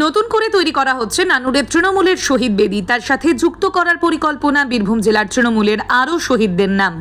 নতুন করে তৈরি করা হচ্ছে নানুরের তৃণমূলের শহীদ বেদি। তার সাথে যুক্ত করার পরিকল্পনা বীরভূম জেলার তৃণমূলের আরও শহীদদের নাম।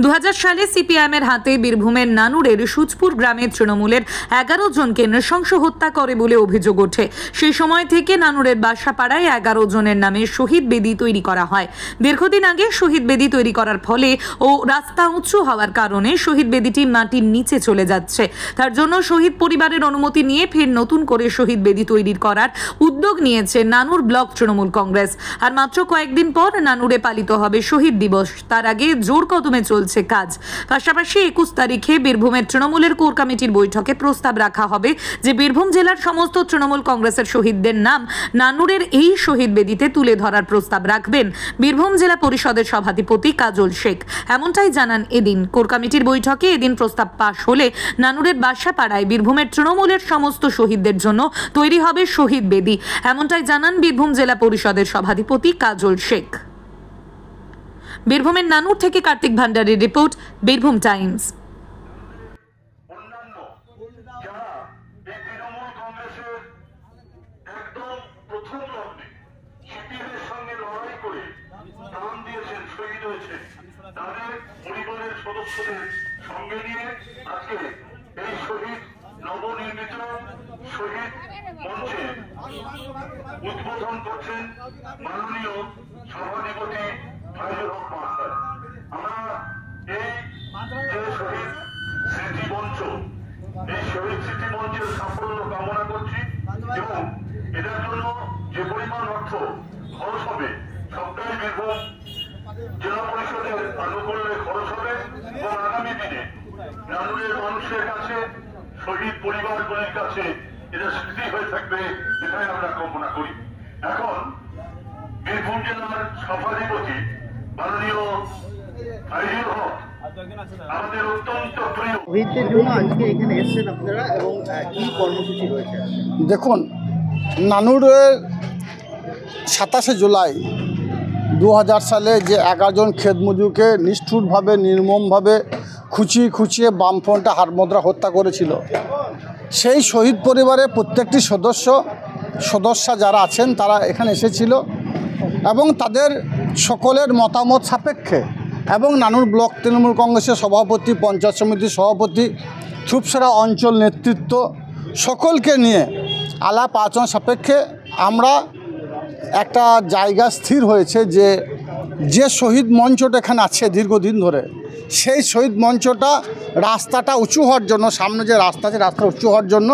2000 সালে সিপিআইএমের হাতে বীরভূমের নানুরের সুচপুর গ্রামের তৃণমূলের 11 জনকে নৃশংস হত্যা করে বলে অভিযোগ ওঠে। সেই সময় থেকে নানুরের বাসাপাড়ায় 11 জনের নামে শহীদ বেদি তৈরি করা হয়। দীর্ঘদিন আগে শহীদ বেদি তৈরি করার ফলে ও রাস্তা উঁচু হওয়ার কারণে শহীদ বেদিটি মাটির নিচে চলে যাচ্ছে। তার জন্য শহীদ পরিবারের অনুমতি নিয়ে ফের নতুন করে শহীদ বেদি তৈরি করার উদ্যোগ নিয়েছে নানুর ব্লক তৃণমূল কংগ্রেস। আর মাত্র কয়েকদিন পর নানুরে পালিত হবে শহীদ দিবস। তার আগে জোর কদমে চলছে কাজ। পাশাপাশি 21 তারিখে বীরভূমের তৃণমূলের কোর কমিটির বৈঠকে প্রস্তাব রাখা হবে যে বীরভূম জেলার সমস্ত তৃণমূল কংগ্রেসের শহীদদের নাম নানুরের এই শহীদ বেদিতে তুলে ধরার প্রস্তাব রাখবেন বীরভূম জেলা পরিষদের সভাধিপতি কাজল শেখ। এমনটাই জানান এদিন কোর কমিটির বৈঠকে। এদিন প্রস্তাব পাশ হলে নানুরের বাসাপাড়ায় বীরভূমের তৃণমূলের সমস্ত শহীদদের জন্য তৈরি হবে শহীদ বেদি। এমনটাই জানান বীরভূম জেলা পরিষদের সভাধিপতি কাজল শেখ। বীরভূমের নানুর থেকে কার্তিক ভান্ডারীর রিপোর্ট, বীরভূম টাইমস। সদস্যদের সঙ্গে নিয়ে আজকে এই শহীদ নবনির্মিত শহীদ মঞ্চে উদ্বোধন করছেন মাননীয় সভাধিপতি ফাইজুল হক মহাশয়। আমরা এই যে শহীদ স্মৃতি মঞ্চ, এই শহীদ স্মৃতি মঞ্চের সাফল্য কামনা করছি এবং এটার জন্য যে পরিমাণ অর্থ খরচ হবে সবটাই বীরভূম জেলা পরিষদের আনুকূল্যে খরচ হবে এবং আগামী দিনে নানুরের মানুষের কাছে, শহীদ পরিবারগুলির কাছে এটা স্মৃতি হয়ে থাকবে, এটাই আমরা কামনা করি। এখন বীরভূম জেলার সভাধিপতি মাননীয় ফাইজুল হক আমাদের অত্যন্ত প্রিয়। শহীদদের জন্য আজকে এখানে এসেছেন আপনারা এবং কি কর্মসূচি রয়েছে? দেখুন, নানুরের 27শে জুলাই 2000 সালে যে 11 জন খেতমজুরকে নিষ্ঠুরভাবে নির্মমভাবে খুঁচিয়ে বামফ্রন্টে হাড়মোদ্রা হত্যা করেছিল, সেই শহীদ পরিবারের প্রত্যেকটি সদস্য যারা আছেন তারা এখানে এসেছিল এবং তাদের সকলের মতামত সাপেক্ষে এবং নানুর ব্লক তৃণমূল কংগ্রেসের সভাপতি, পঞ্চায়েত সমিতির সভাপতি, থুপসেরা অঞ্চল নেতৃত্ব সকলকে নিয়ে আলাপ আলোচনা সাপেক্ষে আমরা একটা জায়গা স্থির হয়েছে যে শহীদ মঞ্চটা এখানে আছে দীর্ঘদিন ধরে, সেই শহীদ মঞ্চটা রাস্তাটা উঁচু হওয়ার জন্য, সামনে যে রাস্তা আছে রাস্তা উঁচু হওয়ার জন্য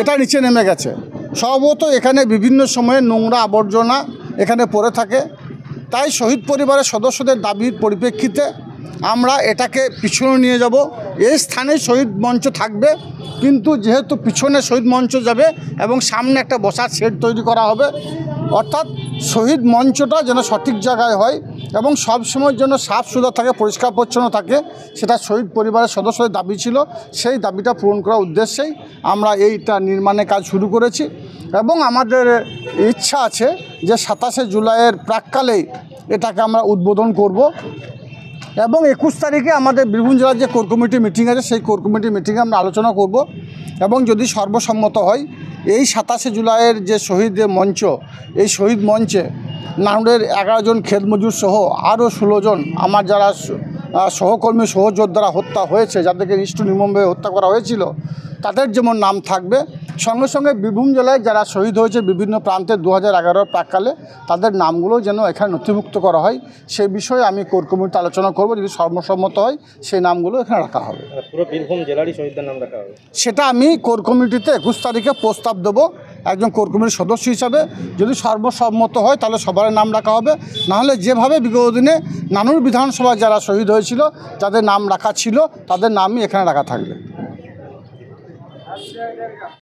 এটা নিচে নেমে গেছে। সম্ভবত এখানে বিভিন্ন সময়ে নোংরা আবর্জনা এখানে পড়ে থাকে, তাই শহীদ পরিবারের সদস্যদের দাবির পরিপ্রেক্ষিতে আমরা এটাকে পিছনে নিয়ে যাব। এই স্থানে শহীদ মঞ্চ থাকবে, কিন্তু যেহেতু পিছনে শহীদ মঞ্চ যাবে এবং সামনে একটা বসার শেড তৈরি করা হবে, অর্থাৎ শহীদ মঞ্চটা যেন সঠিক জায়গায় হয় এবং সব সময়ের জন্য সাফ সুতরা থাকে, পরিষ্কার পরিচ্ছন্ন থাকে, সেটা শহীদ পরিবারের সদস্যদের দাবি ছিল। সেই দাবিটা পূরণ করার উদ্দেশ্যেই আমরা এইটা নির্মাণের কাজ শুরু করেছি এবং আমাদের ইচ্ছা আছে যে 27শে জুলাইয়ের প্রাককালেই এটাকে আমরা উদ্বোধন করব এবং 21 তারিখে আমাদের বীরভূম জেলার যে কোর কমিটি মিটিং আছে সেই কোর কমিটি মিটিংয়ে আমরা আলোচনা করব এবং যদি সর্বসম্মত হয় এই 27শে জুলাইয়ের যে শহীদের মঞ্চ, এই শহীদ মঞ্চে নানুরের 11 জন খেতমজুর সহ আরও 16 জন আমার যারা সহকর্মী সহযোদ্ধারা হত্যা হয়েছে, যাদেরকে নির্মমভাবে হত্যা করা হয়েছিল, তাদের যেমন নাম থাকবে, সঙ্গে সঙ্গে বীরভূম জেলায় যারা শহীদ হয়েছে বিভিন্ন প্রান্তে 2011 প্রাককালে, তাদের নামগুলো যেন এখানে নথিভুক্ত করা হয়, সেই বিষয়ে আমি কোর কমিটিতে আলোচনা করব। যদি সর্বসম্মত হয় সেই নামগুলো এখানে রাখা হবে। পুরো বীরভূম জেলারই শহীদদের নাম রাখা হবে, সেটা আমি কোর কমিটিতে 21 তারিখে প্রস্তাব দেবো একজন কোর কমিটির সদস্য হিসাবে। যদি সর্বসম্মত হয় তাহলে সবার নাম রাখা হবে, নাহলে যেভাবে বিগত দিনে নানুর বিধানসভায় যারা শহীদ হয়েছিল, যাদের নাম রাখা ছিল, তাদের নামই এখানে রাখা থাকবে।